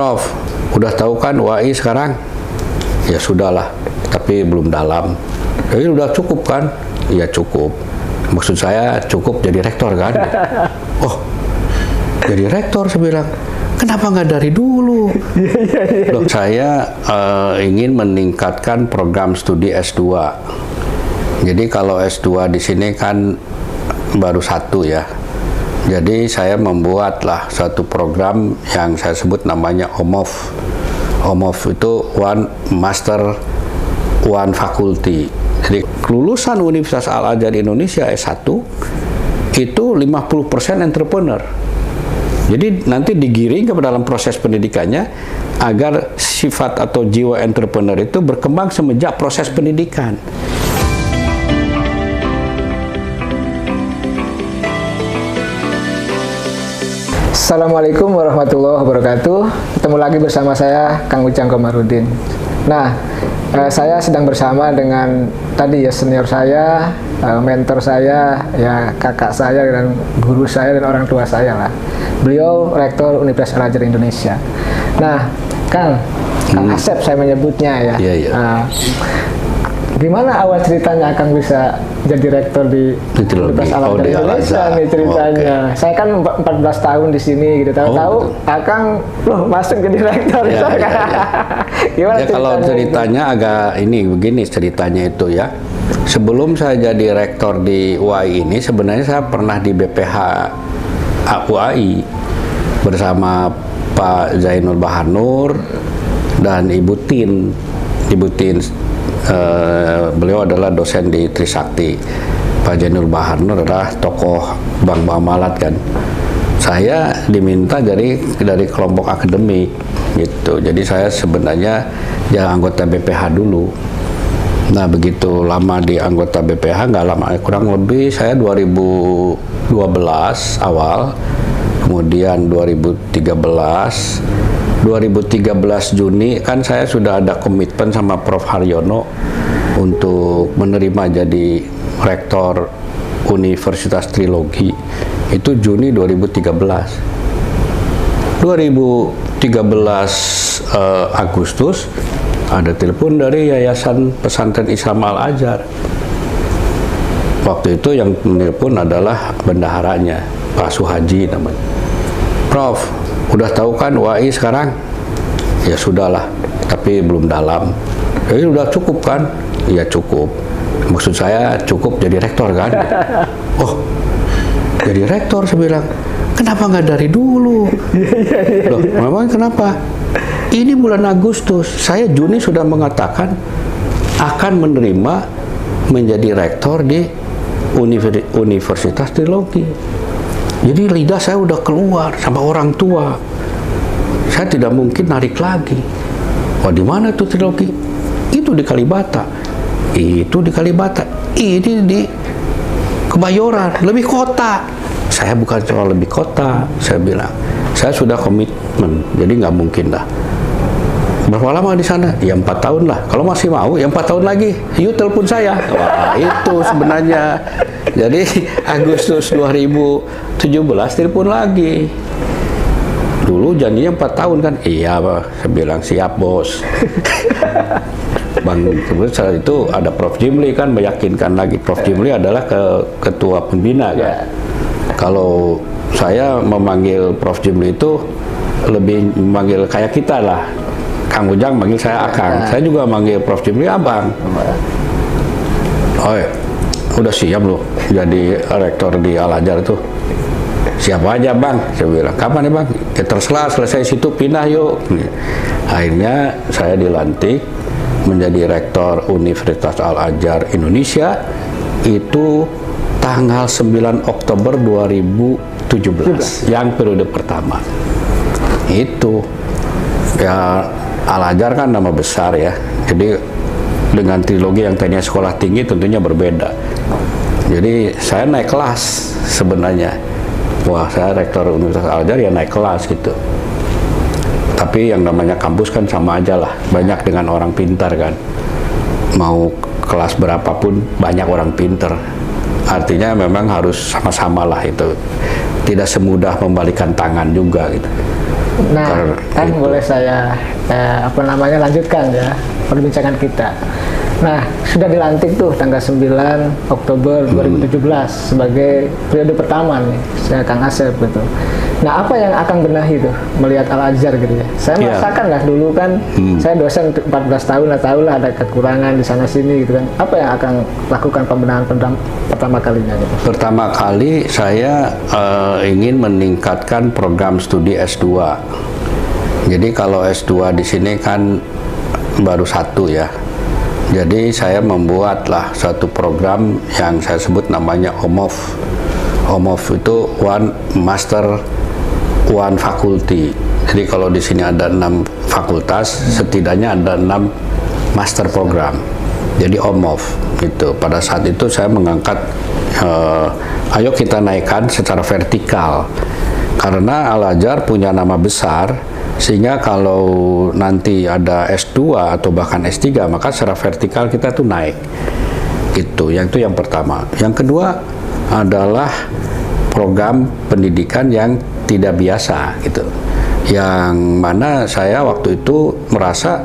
Prof, udah tahu kan UAI sekarang? Ya sudahlah, tapi belum dalam. Jadi udah cukup kan? Ya cukup. Maksud saya cukup jadi rektor kan? Oh, jadi rektor saya bilang. Kenapa nggak dari dulu? Loh, saya ingin meningkatkan program studi S2. Jadi kalau S2 di sini kan baru satu ya. Jadi saya membuatlah satu program yang saya sebut namanya OMOF. OMOF itu One Master One Faculty. Jadi lulusan Universitas Al-Azhar Indonesia S1 itu 50% entrepreneur. Jadi nanti digiring ke dalam proses pendidikannya agar sifat atau jiwa entrepreneur itu berkembang semenjak proses pendidikan. Assalamualaikum warahmatullahi wabarakatuh. Ketemu lagi bersama saya, Kang Ujang Komarudin. Nah, saya sedang bersama dengan tadi ya senior saya, mentor saya, ya kakak saya dan guru saya dan orang tua saya lah. Beliau Rektor Universitas Al-Azhar Indonesia. Nah, Kang Asep saya menyebutnya ya. Gimana awal ceritanya Kang bisa jadi rektor di Universitas Al-Azhar Indonesia nih ceritanya? Okay. Saya kan 14 tahun di sini gitu, tahu-tahu Akang loh masuk jadi rektor. Gimana ya, kalau ceritanya agak ini begini ceritanya itu ya. Sebelum saya jadi rektor di UAI ini sebenarnya saya pernah di BPH UAI bersama Pak Zainul Bahanur dan Ibu Tin. Beliau adalah dosen di Trisakti. Pak Zainul Bahanur adalah tokoh Bank Muamalat kan. Saya diminta dari kelompok akademik gitu. Jadi saya sebenarnya ya anggota BPH dulu. Nah begitu lama di anggota BPH nggak lama, kurang lebih saya 2012 awal, kemudian 2013 Juni kan saya sudah ada komitmen sama Prof. Haryono untuk menerima jadi rektor Universitas Trilogi. Itu Juni 2013. 2013 Agustus ada telepon dari Yayasan Pesantren Islam Al-Azhar. Waktu itu yang telepon adalah bendaharanya, Pak Suhaji namanya. Prof, udah tahu kan UAI sekarang? Ya sudahlah, tapi belum dalam. Jadi udah cukup kan? Ya cukup. Maksud saya cukup jadi rektor kan? Oh, jadi rektor saya bilang. Kenapa nggak dari dulu? Loh, memang kenapa? Ini bulan Agustus, saya Juni sudah mengatakan akan menerima menjadi rektor di Universitas Trilogi. Jadi lidah saya udah keluar sama orang tua. Saya tidak mungkin narik lagi. Oh di mana tuh Trilogi? Itu di Kalibata. Itu di Kalibata. Ini di Kebayoran, lebih kota. Saya bukan soal lebih kota, saya bilang. Saya sudah komitmen, jadi nggak mungkin lah. Berapa lama di sana? Ya 4 tahun lah. Kalau masih mau, ya 4 tahun lagi. Yuk telepon saya. Wah itu sebenarnya. Jadi Agustus 2017 telepon lagi. Dulu janjinya 4 tahun kan? Iya, saya bilang siap bos. Bang, setelah itu ada Prof. Jimli kan meyakinkan lagi. Prof. Jimli adalah ketua pembina kan. Kalau saya memanggil Prof. Jimli itu lebih memanggil kayak kita lah. Kang Ujang manggil saya Akang. Saya juga manggil Prof. Jimli Abang. Oh ya. Udah siap loh jadi rektor di Al-Azhar itu. Siap aja bang, saya bilang. Kapan ya bang? Ya terserah, selesai situ pindah yuk. Akhirnya saya dilantik menjadi rektor Universitas Al-Azhar Indonesia itu tanggal 9 Oktober 2017 yang periode pertama. Itu ya Al-Azhar kan nama besar ya. Jadi dengan Trilogi yang tadinya sekolah tinggi tentunya berbeda. Jadi saya naik kelas sebenarnya. Wah, saya rektor Universitas Al-Azhar ya naik kelas gitu. Tapi yang namanya kampus kan sama aja lah. Banyak dengan orang pintar kan. Mau kelas berapapun banyak orang pintar. Artinya memang harus sama-sama lah itu. Tidak semudah membalikan tangan juga gitu. Nah, kan boleh saya lanjutkan ya perbincangan kita. Nah, sudah dilantik tuh tanggal 9 Oktober 2017 sebagai periode pertama nih, saya Kang Asep gitu. Nah, apa yang akan benahi tuh melihat Al-Azhar gitu ya? Saya merasakan lah dulu kan, saya dosen 14 tahun lah, tahu lah ada kekurangan di sana sini gitu kan. Apa yang akan lakukan pembenahan pertama kalinya gitu? Pertama kali saya ingin meningkatkan program studi S2. Jadi kalau S2 di sini kan baru satu ya. Jadi saya membuatlah satu program yang saya sebut namanya OMOF. OMOF itu One Master One Faculty. Jadi kalau di sini ada 6 fakultas, setidaknya ada 6 master program. Jadi OMOF gitu. Pada saat itu saya mengangkat, ayo kita naikkan secara vertikal. Karena Al-Azhar punya nama besar, sehingga kalau nanti ada S2 atau bahkan S3, maka secara vertikal kita tuh naik. Itu yang pertama. Yang kedua adalah program pendidikan yang tidak biasa gitu. Yang mana saya waktu itu merasa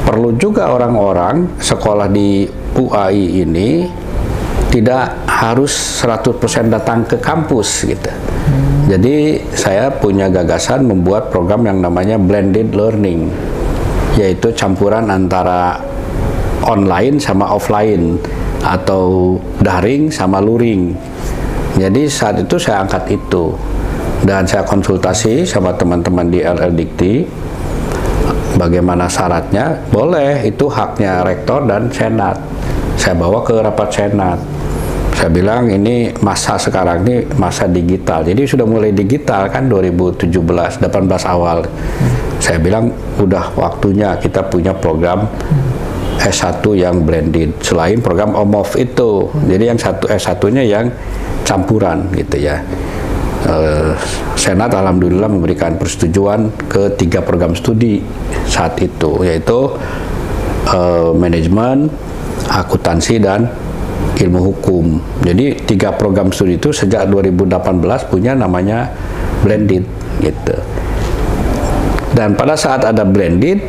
perlu juga orang-orang sekolah di UAI ini tidak harus 100% datang ke kampus gitu. Jadi saya punya gagasan membuat program yang namanya blended learning, yaitu campuran antara online sama offline atau daring sama luring. Jadi saat itu saya angkat itu dan saya konsultasi sama teman-teman di LLDikti bagaimana syaratnya. Boleh, itu haknya rektor dan senat. Saya bawa ke rapat senat. Saya bilang ini masa sekarang ini masa digital. Jadi sudah mulai digital kan 2017, 18 awal. Saya bilang udah waktunya kita punya program S1 yang blended selain program OMOF itu. Jadi yang S1-nya yang campuran gitu ya. Senat alhamdulillah memberikan persetujuan ke 3 program studi saat itu, yaitu manajemen, akuntansi, dan ilmu hukum. Jadi 3 program studi itu sejak 2018 punya namanya blended gitu. Dan pada saat ada blended,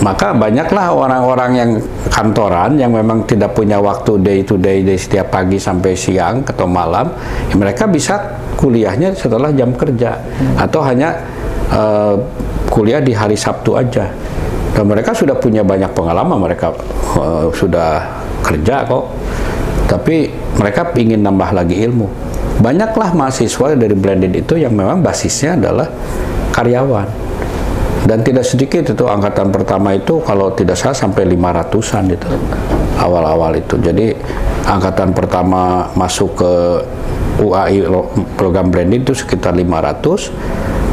maka banyaklah orang-orang yang kantoran yang memang tidak punya waktu day to day dari setiap pagi sampai siang atau malam, ya mereka bisa kuliahnya setelah jam kerja atau hanya kuliah di hari Sabtu aja. Dan mereka sudah punya banyak pengalaman, mereka sudah kerja kok. Tapi mereka ingin nambah lagi ilmu. Banyaklah mahasiswa dari blended itu yang memang basisnya adalah karyawan. Dan tidak sedikit itu angkatan pertama itu kalau tidak salah sampai 500-an itu awal-awal itu. Jadi angkatan pertama masuk ke UAI program blended itu sekitar 500,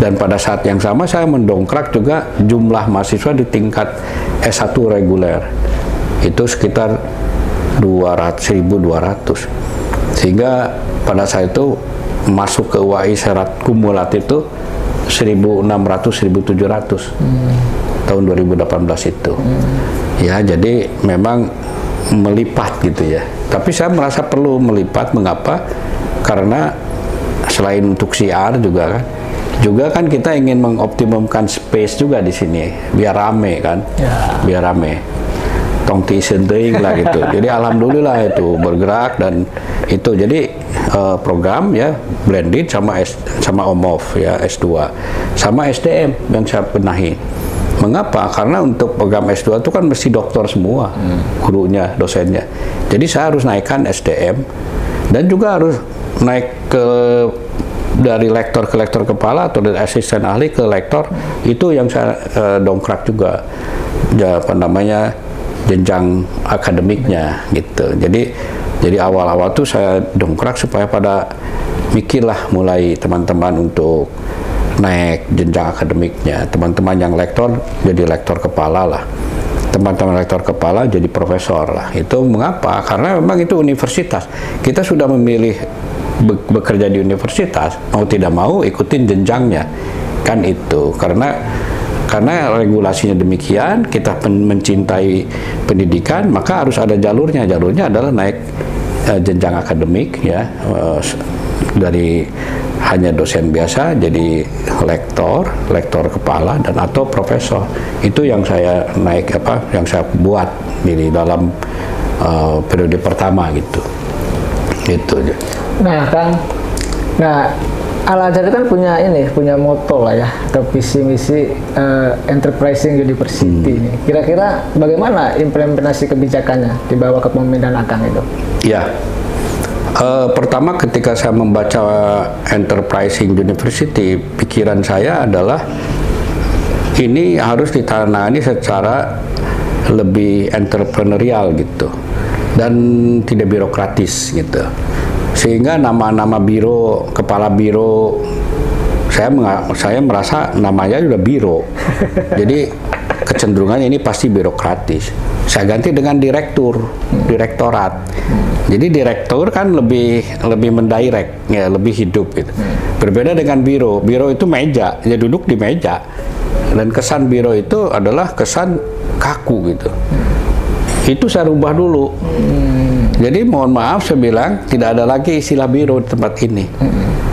dan pada saat yang sama saya mendongkrak juga jumlah mahasiswa di tingkat S1 reguler itu sekitar 1.200, sehingga pada saat itu masuk ke UAI syarat kumulatif itu 1.600-1.700 tahun 2018 itu. Ya, jadi memang melipat gitu ya. Tapi saya merasa perlu melipat. Mengapa? Karena selain untuk siar juga kan kita ingin mengoptimumkan space juga di sini biar rame kan, biar rame. Tong tisenteng lah gitu. Jadi alhamdulillah itu bergerak dan itu jadi program ya blended sama OMOF ya S2 sama SDM yang saya benahi. Mengapa? Karena untuk program S2 itu kan mesti doktor semua, gurunya, dosennya. Jadi saya harus naikkan SDM dan juga harus naik ke dari lektor ke lektor kepala atau dari asisten ahli ke lektor. Itu yang saya dongkrak juga ya, apa namanya, jenjang akademiknya gitu. Jadi awal-awal tuh saya dongkrak supaya pada mikirlah mulai teman-teman untuk naik jenjang akademiknya. Teman-teman yang lektor jadi lektor kepala lah. Teman-teman lektor kepala jadi profesor lah. Itu mengapa? Karena memang itu universitas. Kita sudah memilih bekerja di universitas, mau tidak mau ikutin jenjangnya. Kan itu. Karena regulasinya demikian, kita mencintai pendidikan, maka harus ada jalurnya. Jalurnya adalah naik jenjang akademik ya, dari hanya dosen biasa jadi lektor kepala dan atau profesor. Itu yang saya yang saya buat di dalam periode pertama gitu. Nah Kang, Al-Azhar kan punya moto lah ya, atau visi misi Enterprising University. Kira-kira bagaimana implementasi kebijakannya di bawah kepemimpinan Akang itu? Ya, pertama ketika saya membaca Enterprising University, pikiran saya adalah ini harus ditangani secara lebih entrepreneurial gitu dan tidak birokratis gitu. Sehingga nama-nama biro, kepala biro, saya merasa namanya sudah biro. Jadi kecenderungannya ini pasti birokratis. Saya ganti dengan direktorat. Jadi direktur kan lebih mendirect, ya, lebih hidup gitu. Berbeda dengan biro. Biro itu meja, ya duduk di meja. Dan kesan biro itu adalah kesan kaku gitu. Itu saya rubah dulu. Jadi mohon maaf saya bilang tidak ada lagi istilah biro di tempat ini.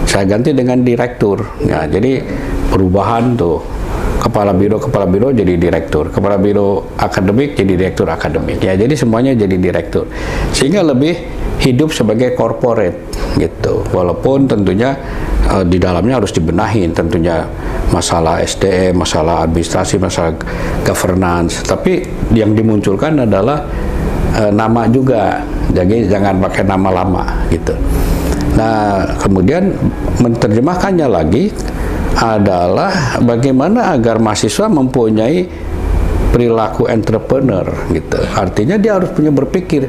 Saya ganti dengan direktur. Ya, jadi perubahan tuh kepala biro jadi direktur, kepala biro akademik jadi direktur akademik. Ya, jadi semuanya jadi direktur. Sehingga lebih hidup sebagai corporate gitu. Walaupun tentunya di dalamnya harus dibenahin tentunya masalah SDM, masalah administrasi, masalah governance. Tapi yang dimunculkan adalah nama juga, jadi jangan pakai nama lama gitu. Nah, kemudian menerjemahkannya lagi adalah bagaimana agar mahasiswa mempunyai perilaku entrepreneur gitu. Artinya dia harus punya berpikir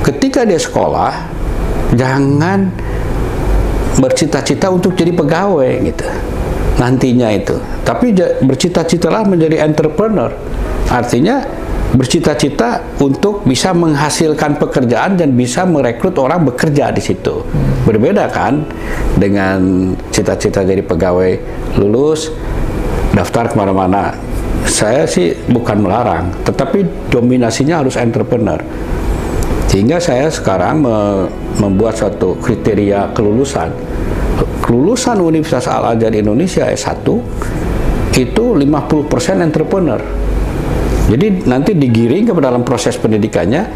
ketika dia sekolah jangan bercita-cita untuk jadi pegawai gitu nantinya itu, tapi bercita-citalah menjadi entrepreneur. Artinya bercita-cita untuk bisa menghasilkan pekerjaan dan bisa merekrut orang bekerja di situ. Berbeda kan dengan cita-cita jadi pegawai, lulus, daftar kemana-mana. Saya sih bukan melarang, tetapi dominasinya harus entrepreneur. Sehingga saya sekarang membuat suatu kriteria kelulusan. Kelulusan Universitas Al-Azhar Indonesia S1 itu 50% entrepreneur. Jadi nanti digiring ke dalam proses pendidikannya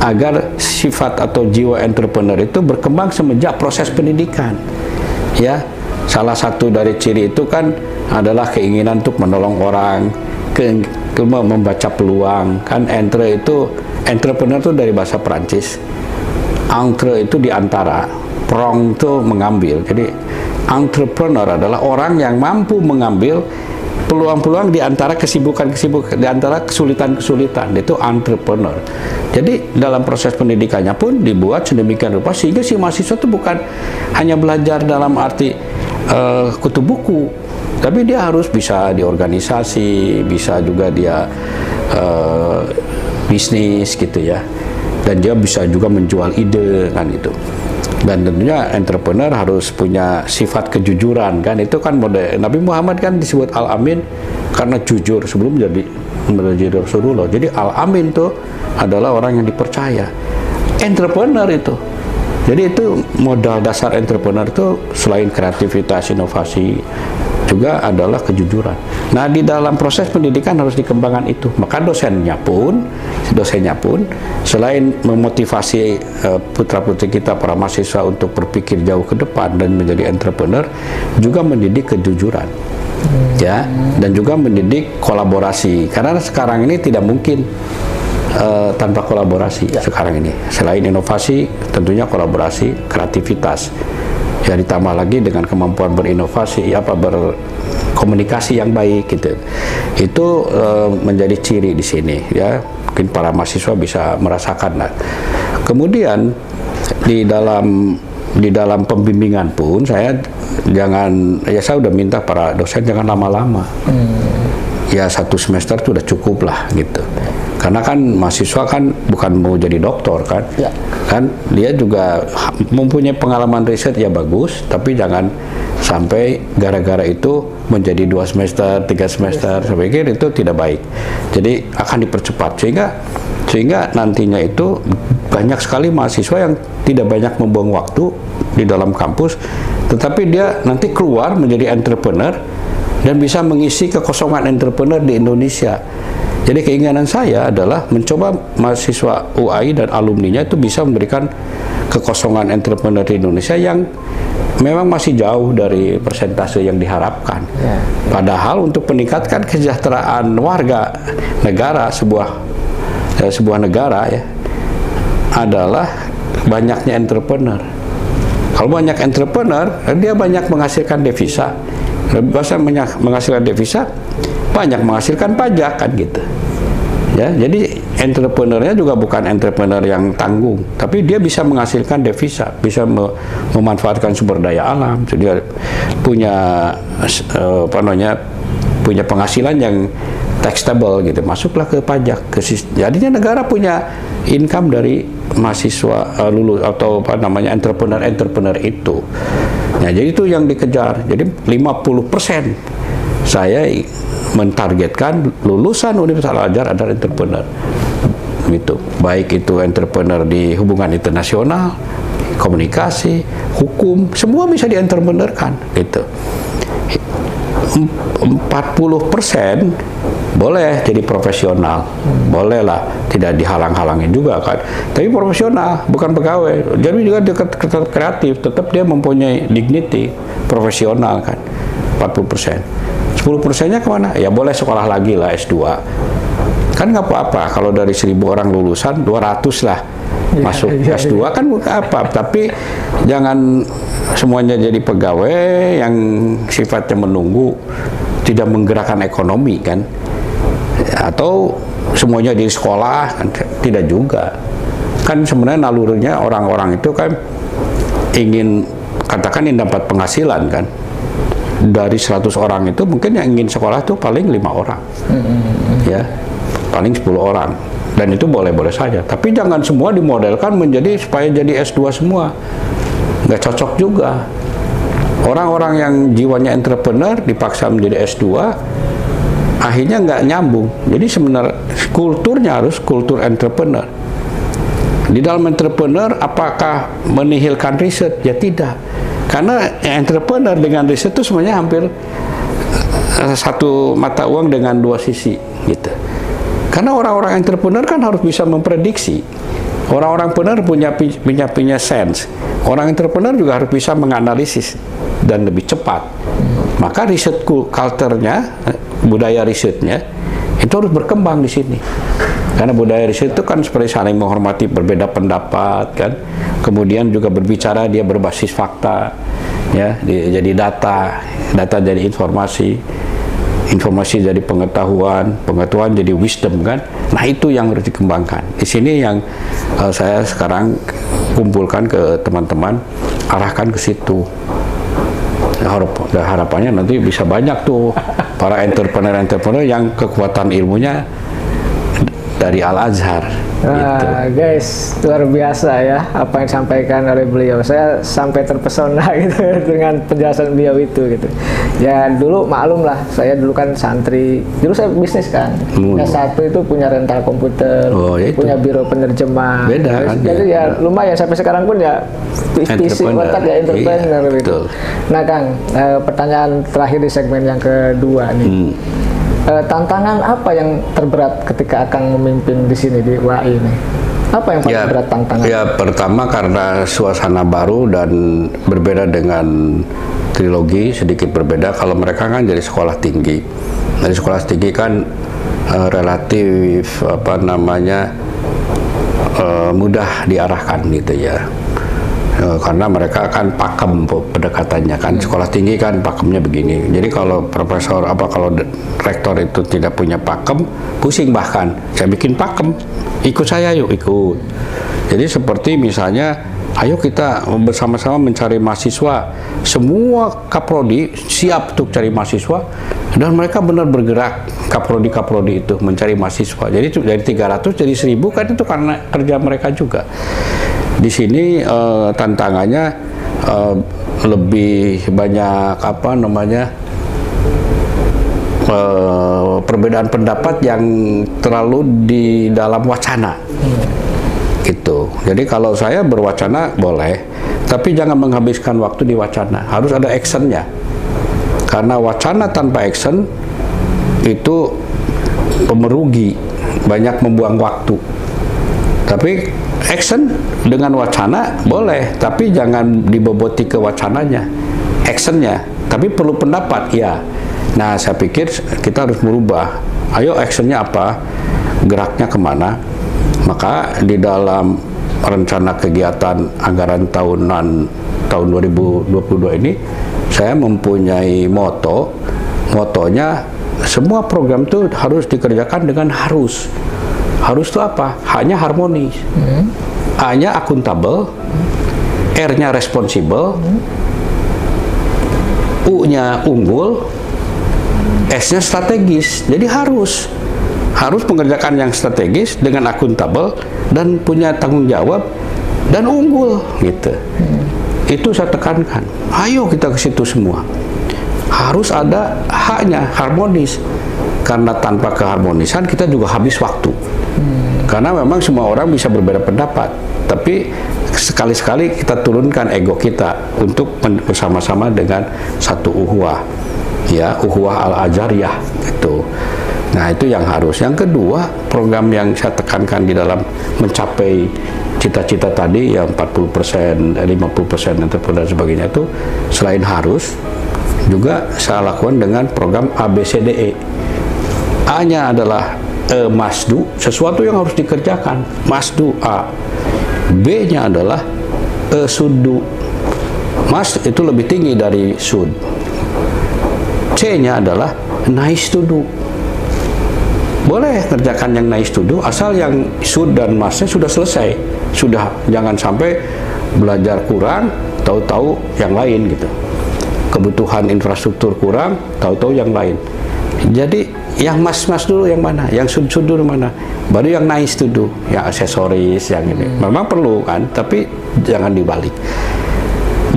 agar sifat atau jiwa entrepreneur itu berkembang semenjak proses pendidikan. Ya, salah satu dari ciri itu kan adalah keinginan untuk menolong orang, membaca peluang. Kan entrepreneur itu dari bahasa Perancis. Entre itu diantara, prong itu mengambil. Jadi entrepreneur adalah orang yang mampu mengambil peluang-peluang di antara kesibukan-kesibukan, di antara kesulitan-kesulitan. Itu entrepreneur. Jadi dalam proses pendidikannya pun dibuat sedemikian rupa sehingga si mahasiswa itu bukan hanya belajar dalam arti kutu buku, tapi dia harus bisa di organisasi, bisa juga dia bisnis gitu ya, dan dia bisa juga menjual ide kan gitu. Dan tentunya entrepreneur harus punya sifat kejujuran kan, itu kan mode Nabi Muhammad kan disebut Al-Amin karena jujur sebelum menjadi Rasulullah. Jadi Al-Amin itu adalah orang yang dipercaya. Entrepreneur itu. Jadi itu modal dasar entrepreneur itu selain kreativitas, inovasi juga adalah kejujuran. Nah, di dalam proses pendidikan harus dikembangkan itu. Maka dosennya pun selain memotivasi putra-putri kita, para mahasiswa untuk berpikir jauh ke depan dan menjadi entrepreneur, juga mendidik kejujuran. Ya, dan juga mendidik kolaborasi. Karena sekarang ini tidak mungkin tanpa kolaborasi sekarang ini. Selain inovasi, tentunya kolaborasi, kreativitas. Ya, ditambah lagi dengan kemampuan berinovasi, berkomunikasi yang baik gitu. Itu menjadi ciri di sini ya. Mungkin para mahasiswa bisa merasakan. Nah, kemudian di dalam pembimbingan pun saya udah minta para dosen jangan lama-lama. Ya 1 semester itu udah cukup lah gitu. Karena kan mahasiswa kan bukan mau jadi doktor kan, kan dia juga mempunyai pengalaman riset ya bagus, tapi jangan sampai gara-gara itu menjadi 2 semester, 3 semester. Saya pikir itu tidak baik. Jadi akan dipercepat sehingga nantinya itu banyak sekali mahasiswa yang tidak banyak membuang waktu di dalam kampus, tetapi dia nanti keluar menjadi entrepreneur dan bisa mengisi kekosongan entrepreneur di Indonesia. Jadi keinginan saya adalah mencoba mahasiswa UAI dan alumninya itu bisa memberikan kekosongan entrepreneur di Indonesia yang memang masih jauh dari persentase yang diharapkan. Padahal untuk meningkatkan kesejahteraan warga negara, sebuah negara ya, adalah banyaknya entrepreneur. Kalau banyak entrepreneur, dia banyak menghasilkan devisa. Bahasa menghasilkan devisa, banyak menghasilkan pajak kan gitu. Ya, jadi entrepreneurnya juga bukan entrepreneur yang tanggung, tapi dia bisa menghasilkan devisa, bisa memanfaatkan sumber daya alam, dia punya punya penghasilan yang taxable gitu, masuklah ke pajak. Jadinya negara punya income dari mahasiswa lulus atau entrepreneur itu. Nah, jadi itu yang dikejar. Jadi 50% saya mentargetkan lulusan Universitas Al-Azhar adalah entrepreneur. Gitu. Baik itu entrepreneur di hubungan internasional, komunikasi, hukum, semua bisa di-entrepreneurkan gitu. 40% boleh jadi profesional, bolehlah, tidak dihalang-halangin juga kan, tapi profesional, bukan pegawai, jadi juga tetap kreatif, tetap dia mempunyai dignity profesional kan. 40%, 10%-nya kemana? Ya boleh sekolah lagi lah S2 kan nggak apa-apa, kalau dari 1000 orang lulusan 200 lah masuk S2 kan apa, tapi jangan semuanya jadi pegawai yang sifatnya menunggu, tidak menggerakkan ekonomi kan, atau semuanya di sekolah kan, tidak juga kan. Sebenarnya nalurinya orang-orang itu kan ingin, katakan ini dapat penghasilan kan, dari 100 orang itu mungkin yang ingin sekolah itu paling 5 orang ya, paling 10 orang, dan itu boleh-boleh saja, tapi jangan semua dimodelkan menjadi supaya jadi S2 semua, nggak cocok juga. Orang-orang yang jiwanya entrepreneur dipaksa menjadi S2, akhirnya nggak nyambung. Jadi sebenarnya kulturnya harus kultur entrepreneur. Di dalam entrepreneur, apakah menihilkan riset? Ya tidak, karena entrepreneur dengan riset itu sebenarnya hampir satu mata uang dengan dua sisi gitu. Karena orang-orang entrepreneur kan harus bisa memprediksi. Orang-orang entrepreneur punya sense. Orang entrepreneur juga harus bisa menganalisis dan lebih cepat. Maka riset culture-nya, budaya risetnya itu harus berkembang di sini. Karena budaya riset itu kan seperti saling menghormati berbeda pendapat kan. Kemudian juga berbicara dia berbasis fakta, ya, jadi data jadi informasi jadi pengetahuan jadi wisdom kan. Nah, itu yang harus dikembangkan. Di sini yang saya sekarang kumpulkan ke teman-teman, arahkan ke situ. Harapannya nanti bisa banyak tuh para entrepreneur yang kekuatan ilmunya dari Al-Azhar. Gitu. Guys, luar biasa ya apa yang disampaikan oleh beliau. Saya sampai terpesona gitu dengan penjelasan beliau itu gitu. Ya dulu maklum lah, saya dulu kan santri, dulu saya bisnis kan. S1 itu punya rental komputer, punya biro penerjemah. Beda kan? Jadi ya lumayan sampai sekarang pun ya PC otak ya entrepreneur gitu. Nah Kang, pertanyaan terakhir di segmen yang kedua nih. Tantangan apa yang terberat ketika Akang memimpin di sini di UAI ini? Apa yang paling berat tantangan? Ya, pertama karena suasana baru dan berbeda dengan trilogi, sedikit berbeda. Kalau mereka kan dari sekolah tinggi. Dari sekolah tinggi kan relatif mudah diarahkan gitu ya. Karena mereka akan pakem pendekatannya kan, sekolah tinggi kan pakemnya begini. Jadi kalau profesor kalau rektor itu tidak punya pakem, pusing. Bahkan saya bikin pakem, ikut saya yuk, ikut. Jadi seperti misalnya, ayo kita bersama-sama mencari mahasiswa. Semua kaprodi siap untuk cari mahasiswa, dan mereka benar bergerak, kaprodi itu mencari mahasiswa. Jadi dari 300 jadi 1000 kan, itu karena kerja mereka juga. Di sini tantangannya lebih banyak perbedaan pendapat yang terlalu di dalam wacana gitu. Jadi kalau saya berwacana boleh, Tapi jangan menghabiskan waktu di wacana, harus ada actionnya. Karena wacana tanpa action itu merugi, banyak membuang waktu. Tapi action dengan wacana boleh, tapi jangan diboboti ke wacananya, actionnya. Tapi perlu pendapat, ya. Nah, saya pikir kita harus merubah. Ayo actionnya apa? Geraknya kemana? Maka di dalam rencana kegiatan anggaran tahunan tahun 2022 ini, saya mempunyai motonya semua program itu harus dikerjakan dengan harus. Harus itu apa? Hanya harmonis, A-nya akuntabel, R-nya responsibel, U-nya unggul, S-nya strategis. Jadi harus mengerjakan yang strategis dengan akuntabel dan punya tanggung jawab dan unggul gitu. Itu saya tekankan. Ayo kita ke situ semua. Harus ada haknya, harmonis. Karena tanpa keharmonisan kita juga habis waktu. Karena memang semua orang bisa berbeda pendapat, tapi sekali-sekali kita turunkan ego kita untuk bersama-sama dengan satu uhuwah, ya, uhuwah al-ajariyah itu. Nah, itu yang harus. Yang kedua, program yang saya tekankan di dalam mencapai cita-cita tadi yang 40%, 50% dan sebagainya itu, selain harus, juga saya lakukan dengan program ABCDE. A-nya adalah masdu, sesuatu yang harus dikerjakan, masdu A. B-nya adalah sudu, mas itu lebih tinggi dari sud. C-nya adalah nice to do. Boleh kerjakan yang nice to do, asal yang sud dan masnya sudah selesai. Sudah, jangan sampai belajar kurang, tahu-tahu yang lain gitu. Kebutuhan infrastruktur kurang, tahu-tahu yang lain. Jadi yang mas-mas dulu yang mana, yang sud-sud dulu mana, baru yang nice to do, yang aksesoris, yang ini. Memang perlu kan, tapi jangan dibalik.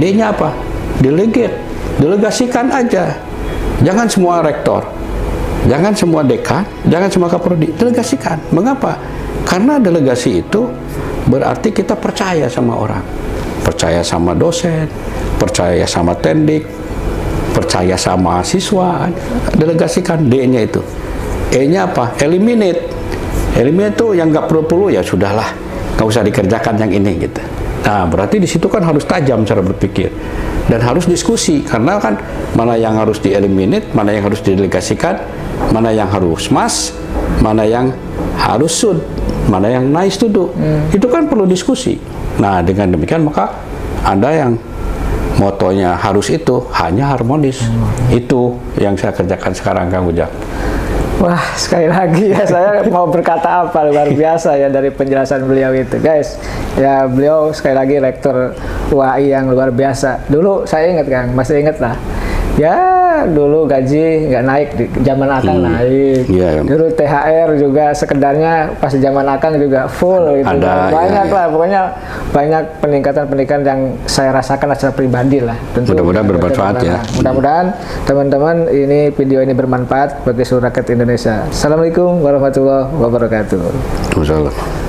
D-nya apa? Delegate, delegasikan aja. Jangan semua rektor, jangan semua dekan, jangan semua kaprodi, delegasikan. Mengapa? Karena delegasi itu berarti kita percaya sama orang, percaya sama dosen, percaya sama tendik, percaya sama siswa. Delegasikan. D-nya itu. E-nya apa? Eliminate. Eliminate itu yang nggak perlu-perlu, ya sudahlah, nggak usah dikerjakan yang ini gitu. Nah, berarti di situ kan harus tajam cara berpikir dan harus diskusi, karena kan mana yang harus dieliminate, mana yang harus didelegasikan, mana yang harus mas, mana yang harus sud, mana yang nice to do. Itu kan perlu diskusi. Nah, dengan demikian maka ada yang motonya harus itu, hanya harmonis. Itu yang saya kerjakan sekarang, Kang Ujang. Wah, sekali lagi ya, saya mau berkata apa, luar biasa ya dari penjelasan beliau itu, guys. Ya, beliau sekali lagi rektor UAI yang luar biasa. Dulu saya ingat, Kang, masih ingat lah. Ya, dulu gaji nggak naik, di zaman Akang naik. Yeah. Dulu THR juga sekedarnya pas zaman Akang juga full gitu. Ada, banyak lah, pokoknya banyak peningkatan yang saya rasakan secara pribadi lah. Mudah-mudahan bermanfaat ya. Mudah-mudahan teman-teman ini video ini bermanfaat bagi seluruh rakyat Indonesia. Assalamualaikum warahmatullahi wabarakatuh. Waalaikumsalam.